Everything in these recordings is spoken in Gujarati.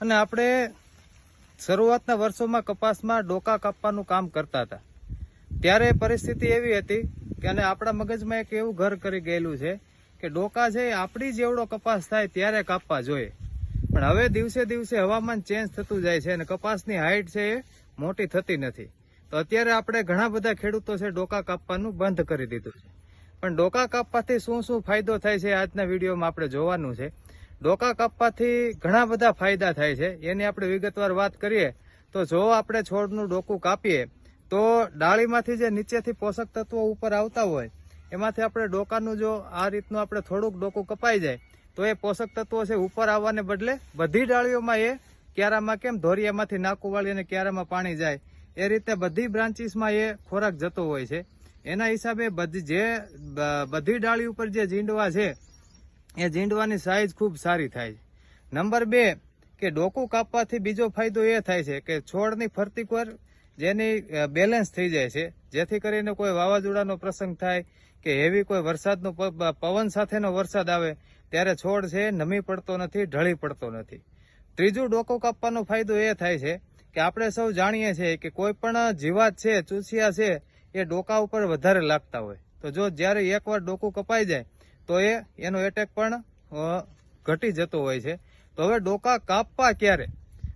અને આપણે શરૂઆતના વર્ષોમાં કપાસમાં ડોકા કાપવાનું કામ કરતા હતા ત્યારે પરિસ્થિતિ એવી હતી કે અને આપણા મગજમાં એક એવું ઘર કરી ગયેલું છે કે ડોકા છે આપણી જેવડો કપાસ થાય ત્યારે કાપવા જોઈએ, પણ હવે દિવસે દિવસે હવામાન ચેન્જ થતું જાય છે અને કપાસની હાઈટ છે એ મોટી થતી નથી. તો અત્યારે આપણે ઘણા બધા ખેડૂતો છે ડોકા કાપવાનું બંધ કરી દીધું છે, પણ ડોકા કાપવાથી શું શું ફાયદો થાય છે આજના વિડીયોમાં આપણે જોવાનું છે. ડોકા કાપવાથી ઘણા બધા ફાયદા થાય છે, એની આપણે વિગતવાર વાત કરીએ તો જો આપણે છોડનું ડોકું કાપીએ તો ડાળીમાંથી જે નીચેથી પોષક તત્વો ઉપર આવતા હોય એમાંથી આપણે ડોકાનું જો આ રીતનું આપણે થોડુંક ડોકું કપાઈ જાય તો એ પોષક તત્વો છે ઉપર આવવાને બદલે બધી ડાળીઓમાં એ ક્યારામાં કેમ ધોરિયામાંથી નાકું વાળી અને ક્યારામાં પાણી જાય એ રીતે બધી બ્રાન્ચીસમાં એ ખોરાક જતો હોય છે. એના હિસાબે બધી ડાળી ઉપર જે ઝીંડવા છે એ ઝીંડવાની સાઈઝ ખૂબ સારી થાય છે. નંબર 2 કે ડોકું કાપવાથી બીજો ફાયદો એ થાય છે કે છોડની ફરતી કોર જેની બેલેન્સ થઈ જાય છે, જેથી કરીને કોઈ વાવાઝોડાનો પ્રસંગ થાય કે હેવી કોઈ વરસાદનો પવન સાથેનો વરસાદ આવે ત્યારે છોડ છે નમી પડતો નથી, ઢળી પડતો નથી. ત્રીજું ડોકું કાપવાનો ફાયદો એ થાય છે કે આપણે સૌ જાણીએ છીએ કે કોઈ પણ જીવાત છે, ચૂસિયા છે એ ડોકા ઉપર વધારે લાગતા હોય, તો જો જ્યારે એકવાર ડોકું કપાઈ જાય તો એનો એટેક પણ ઘટી જતો હોય છે. તો હવે ડોકા કાપવા ક્યારે?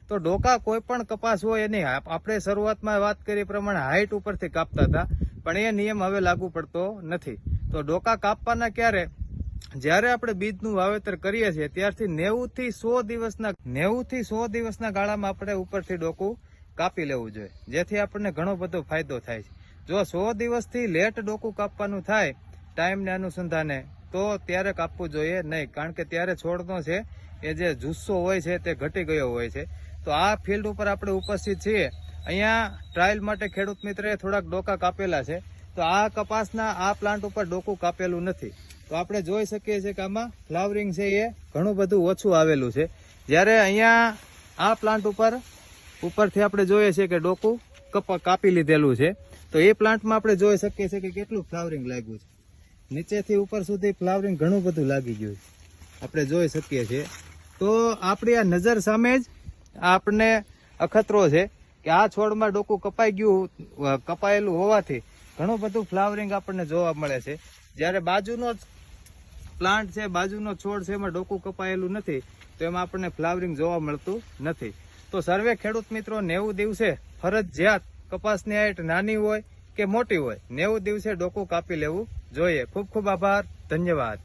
તો ડોકા કોઈ પણ કપાસ હોય એની આપણે શરૂઆતમાં વાત કરી પ્રમાણે હાઈટ ઉપરથી કાપતા હતા, પણ એ નિયમ હવે લાગુ પડતો નથી. તો ડોકા કાપવાના ક્યારે? જ્યારે આપણે બીજનું વાવેતર કરીએ છીએ ત્યારથી 90 થી 100 દિવસના ગાળામાં આપણે ઉપરથી ડોકું કાપી લેવું જોઈએ, જેથી આપણને ઘણો બધો ફાયદો થાય છે. જો 100 દિવસથી લેટ ડોકું કાપવાનું થાય ટાઈમને અનુસંધાને તો ત્યારે કાપવું જોઈએ નહીં, કારણ કે ત્યારે છોડનો છે એ જે જુસ્સો હોય છે તે ઘટી ગયો હોય છે. તો આ ફિલ્ડ ઉપર આપણે ઉપસ્થિત છીએ. અહીંયા ટ્રાયલ માટે ખેડૂત મિત્રએ થોડાક ડોકા કાપેલા છે, તો આ કપાસના આ પ્લાન્ટ ઉપર ડોકું કાપેલું નથી. તો આપણે જોઈ શકીએ છીએ કે આમાં ફ્લાવરિંગ છે એ ઘણું બધું ઓછું આવેલું છે, જ્યારે અહીંયા આ પ્લાન્ટ ઉપરથી આપણે જોઈએ છીએ કે ડોકું કાપી લીધેલું છે. તો એ પ્લાન્ટમાં આપણે જોઈ શકીએ છીએ કે કેટલું ફ્લાવરિંગ લાગ્યું છે, નીચેથી ઉપર સુધી ફ્લાવરિંગ ઘણું બધું લાગી ગયું છે, આપણે જોઈ શકીએ છીએ. તો આપણી આ નજર સામે જ આપણને અખતરો છે કે આ છોડમાં ડોકું કપાયેલું હોવાથી ઘણું બધું ફ્લાવરિંગ આપણને જોવા મળે છે, જ્યારે બાજુનો પ્લાન્ટ છે, બાજુનો છોડ છે એમાં ડોકું કપાયેલું નથી, તો એમાં આપણને ફ્લાવરિંગ જોવા મળતું નથી. તો સર્વે ખેડૂત મિત્રો 90 દિવસે ફરજિયાત કપાસની હાઈટ નાની હોય કે મોટી હોય 90 દિવસે ડોકું કાપી લેવું જોઈએ. ખૂબ ખૂબ આભાર, ધન્યવાદ.